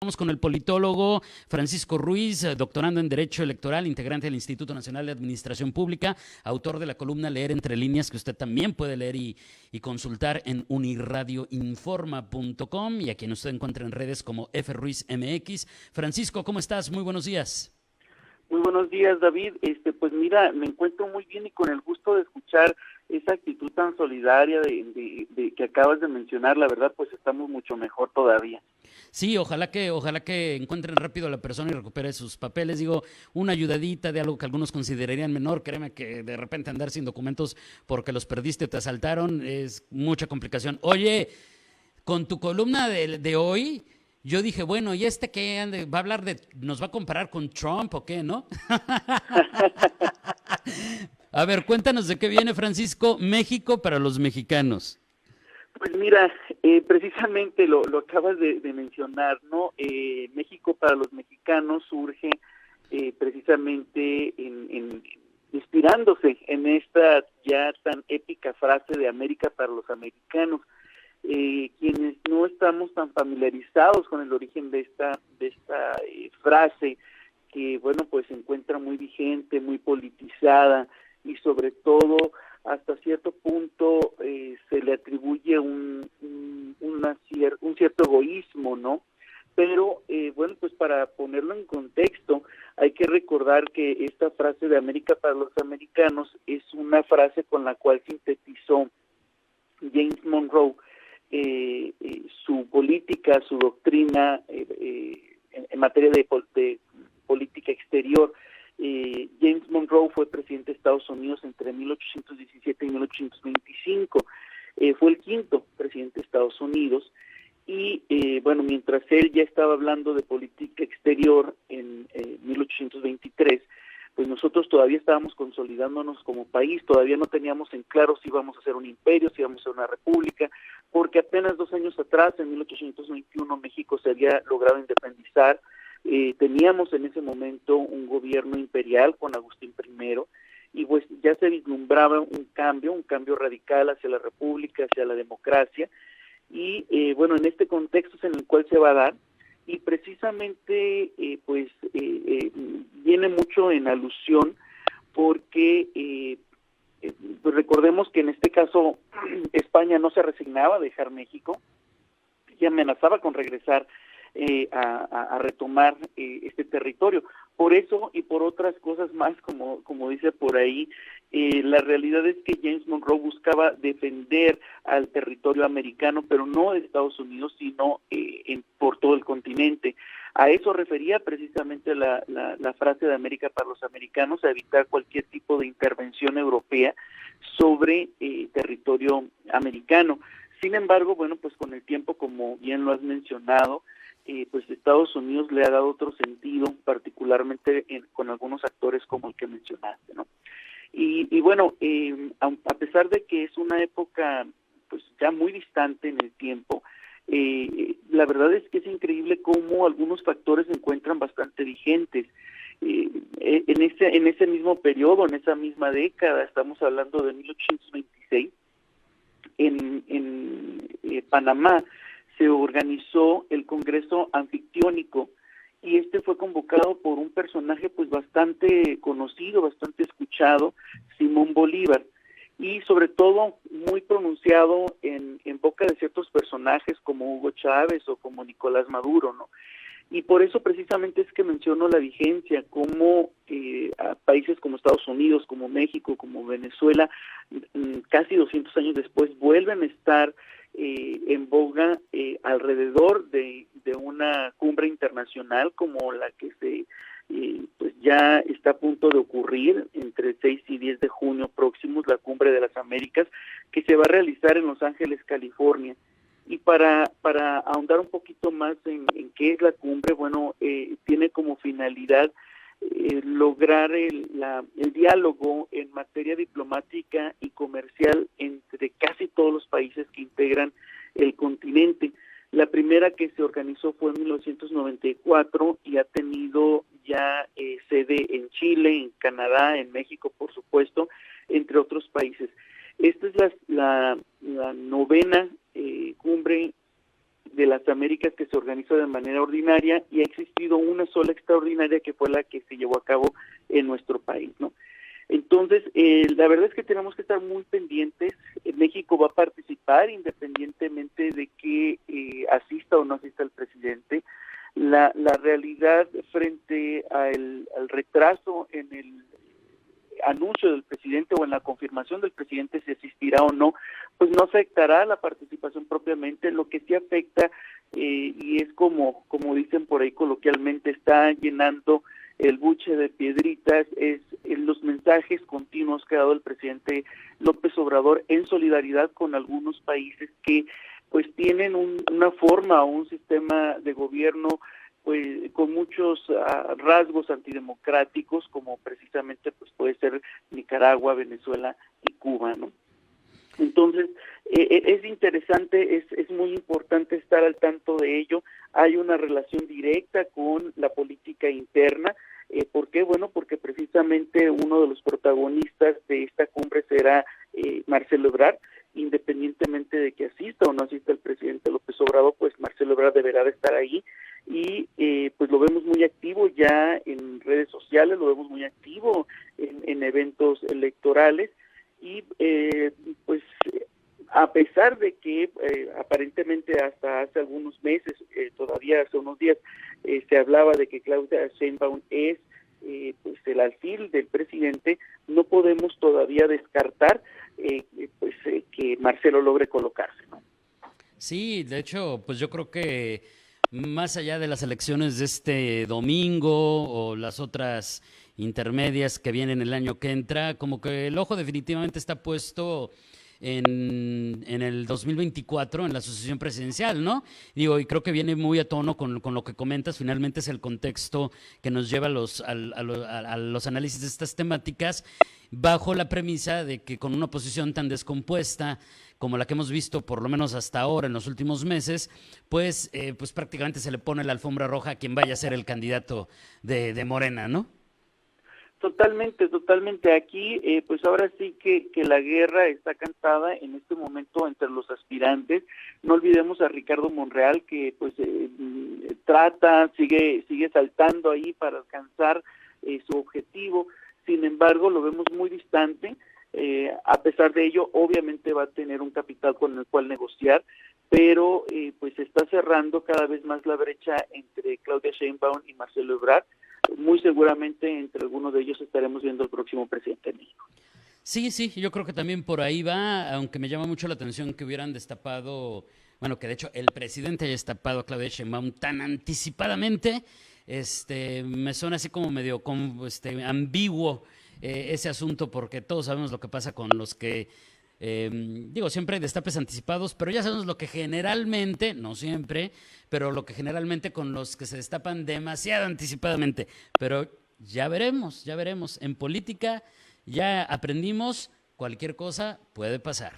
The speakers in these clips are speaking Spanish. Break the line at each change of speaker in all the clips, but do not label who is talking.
Vamos con el politólogo Francisco Ruiz, doctorando en Derecho Electoral, integrante del Instituto Nacional de Administración Pública, autor de la columna Leer entre líneas, que usted también puede leer y consultar en unirradioinforma.com, y a quien usted encuentra en redes como FRuizMX. Francisco, ¿cómo estás? Muy buenos días.
Muy buenos días, David. Pues mira, me encuentro muy bien y con el gusto de escuchar esa actitud tan solidaria de que acabas de mencionar. La verdad, pues estamos mucho mejor todavía.
Sí, ojalá que encuentren rápido a la persona y recupere sus papeles. Digo, una ayudadita de algo que algunos considerarían menor. Créeme que de repente andar sin documentos porque los perdiste o te asaltaron es mucha complicación. Oye, con tu columna de hoy, yo dije, bueno, ¿y este qué? ¿Va a hablar nos va a comparar con Trump o qué, no? A ver, cuéntanos de qué viene, Francisco, México para los mexicanos.
Pues mira, precisamente lo acabas de mencionar, ¿no? México para los mexicanos surge precisamente inspirándose en esta ya tan épica frase de América para los americanos. Quienes no estamos tan familiarizados con el origen de esta frase, que bueno, pues se encuentra muy vigente, muy politizada, y sobre todo hasta cierto punto se le atribuye un cierto egoísmo, ¿no? Pero bueno, pues para ponerlo en contexto, hay que recordar que esta frase de América para los americanos es una frase con la cual sintetizó James Monroe su política, su doctrina en materia de política exterior. James Monroe fue presidente de Estados Unidos entre 1817 y 1825. Fue el quinto presidente de Estados Unidos. Y bueno, mientras él ya estaba hablando de política exterior en 1823, pues nosotros todavía estábamos consolidándonos como país, todavía no teníamos en claro si íbamos a ser un imperio, si íbamos a ser una república, porque apenas 2 años atrás, en 1821, México se había logrado independizar. Teníamos en ese momento un gobierno imperial con Agustín I, y pues ya se vislumbraba un cambio radical hacia la república, hacia la democracia, y bueno, en este contexto es en el cual se va a dar, y precisamente viene mucho en alusión porque pues recordemos que en este caso España no se resignaba a dejar México y amenazaba con regresar a retomar este territorio. Por eso y por otras cosas más, como dice por ahí, la realidad es que James Monroe buscaba defender al territorio americano, pero no de Estados Unidos, sino por todo el continente. A eso refería precisamente la frase de América para los americanos, a evitar cualquier tipo de intervención europea sobre territorio americano. Sin embargo, bueno, pues con el tiempo, como bien lo has mencionado, pues Estados Unidos le ha dado otro sentido, particularmente con algunos actores como el que mencionaste, ¿no? Y bueno, a pesar de que es una época pues ya muy distante en el tiempo, la verdad es que es increíble cómo algunos factores se encuentran bastante vigentes. En ese mismo periodo, en esa misma década, estamos hablando de 1826, en Panamá se organizó el Congreso Anfictiónico, y este fue convocado por un personaje pues bastante conocido, bastante escuchado, Simón Bolívar, y sobre todo muy pronunciado en boca de ciertos personajes como Hugo Chávez o como Nicolás Maduro, ¿no? Y por eso precisamente es que menciono la vigencia, como a países como Estados Unidos, como México, como Venezuela, casi 200 años después, vuelven a estar en boga alrededor de una cumbre internacional como la que pues ya está a punto de ocurrir entre el 6 y 10 de junio próximos, la Cumbre de las Américas, que se va a realizar en Los Ángeles, California. Y para ahondar un poquito más en qué es la cumbre, bueno, tiene como finalidad lograr el diálogo en materia diplomática y comercial entre casi todos los países que integran el continente. La primera que se organizó fue en 1994 y ha tenido ya sede en Chile, en Canadá, en México, por supuesto, entre otros países. Esta es la novena cumbre de las Américas que se organizó de manera ordinaria y ha existido una sola extraordinaria que fue la que se llevó a cabo en nuestro país, ¿no? Entonces, la verdad es que tenemos que estar muy pendientes. México va a participar independientemente de que asista o no asista el presidente. La realidad frente al retraso en el anuncio del presidente o en la confirmación del presidente si asistirá o no, pues no afectará la participación propiamente. Lo que sí afecta, y es como dicen por ahí coloquialmente, está llenando el buche de piedritas, es los mensajes continuos que ha dado el presidente López Obrador en solidaridad con algunos países que pues tienen una forma o un sistema de gobierno pues con muchos rasgos antidemocráticos, como precisamente pues puede ser Nicaragua, Venezuela y Cuba, ¿no? Entonces, es interesante, es muy importante estar al tanto de ello. Hay una relación directa con la política interna. ¿Por qué? Bueno, porque precisamente uno de los protagonistas de esta cumbre será Marcelo Ebrard. Independientemente de que asista o no asista el presidente López Obrador, pues Marcelo Ebrard deberá de estar ahí y pues lo vemos muy activo ya en redes sociales, lo vemos muy activo en eventos electorales y pues a pesar de que aparentemente hasta hace algunos meses, todavía hace unos días, se hablaba de que Claudia Sheinbaum es pues el alfil del presidente, no podemos todavía descartar que Marcelo logre colocarse, ¿no?
Sí, de hecho, pues yo creo que más allá de las elecciones de este domingo o las otras intermedias que vienen el año que entra, como que el ojo definitivamente está puesto en el 2024 en la sucesión presidencial, ¿no? Digo, y creo que viene muy a tono con lo que comentas. Finalmente es el contexto que nos lleva a los análisis de estas temáticas, bajo la premisa de que con una oposición tan descompuesta como la que hemos visto por lo menos hasta ahora en los últimos meses, pues prácticamente se le pone la alfombra roja a quien vaya a ser el candidato de Morena, ¿no?
Totalmente. Aquí, pues ahora sí que la guerra está cantada en este momento entre los aspirantes. No olvidemos a Ricardo Monreal, que pues sigue saltando ahí para alcanzar su objetivo. Sin embargo, lo vemos muy distante. A pesar de ello, obviamente va a tener un capital con el cual negociar, pero pues se está cerrando cada vez más la brecha entre Claudia Sheinbaum y Marcelo Ebrard. Muy seguramente entre algunos de ellos estaremos viendo al próximo presidente de México.
Sí, yo creo que también por ahí va, aunque me llama mucho la atención que hubieran destapado, bueno, que de hecho el presidente haya destapado a Claudia Sheinbaum tan anticipadamente. Me suena así como medio ambiguo ese asunto, porque todos sabemos lo que pasa con los que siempre hay destapes anticipados, pero ya sabemos lo que generalmente, no siempre, pero lo que generalmente con los que se destapan demasiado anticipadamente. Pero ya veremos. En política ya aprendimos, cualquier cosa puede pasar.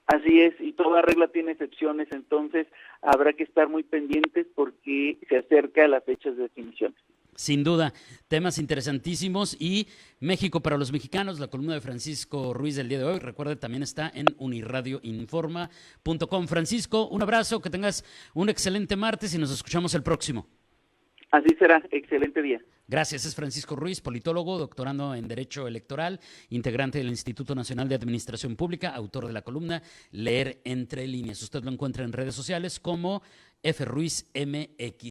Así es, y toda regla tiene excepciones, entonces habrá que estar muy pendientes porque se acerca la fecha de definición.
Sin duda, temas interesantísimos. Y México para los mexicanos, la columna de Francisco Ruiz del día de hoy, recuerde, también está en unirradioinforma.com. Francisco, un abrazo, que tengas un excelente martes y nos escuchamos el próximo.
Así será, excelente día.
Gracias, es Francisco Ruiz, politólogo, doctorando en Derecho Electoral, integrante del Instituto Nacional de Administración Pública, autor de la columna Leer Entre Líneas. Usted lo encuentra en redes sociales como FRuizMX.